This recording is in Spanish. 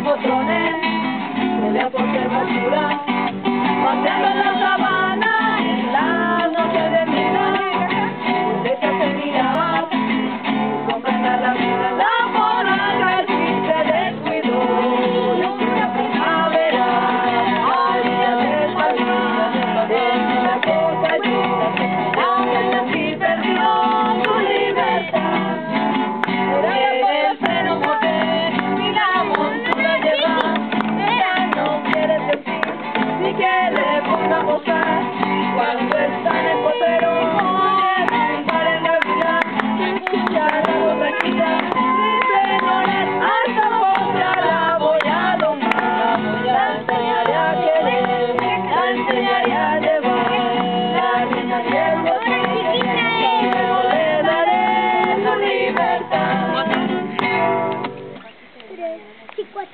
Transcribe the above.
botones, pelea por ser más pura, paseando en la sabana, en la noche de mina, ella se miraba, comprender la vida, la forma que sí se descuidó, la primavera, al día de salida, de la cosa yo, la pena sí perdió su libertad. Cuando está en el potero, para en la vida, escucha la voz tranquila, dice no a esta potra la voy a domar, la enseñaré a querer, la enseñaré a llevar, la niña y el botín, pero le daré su libertad. 3 y 4.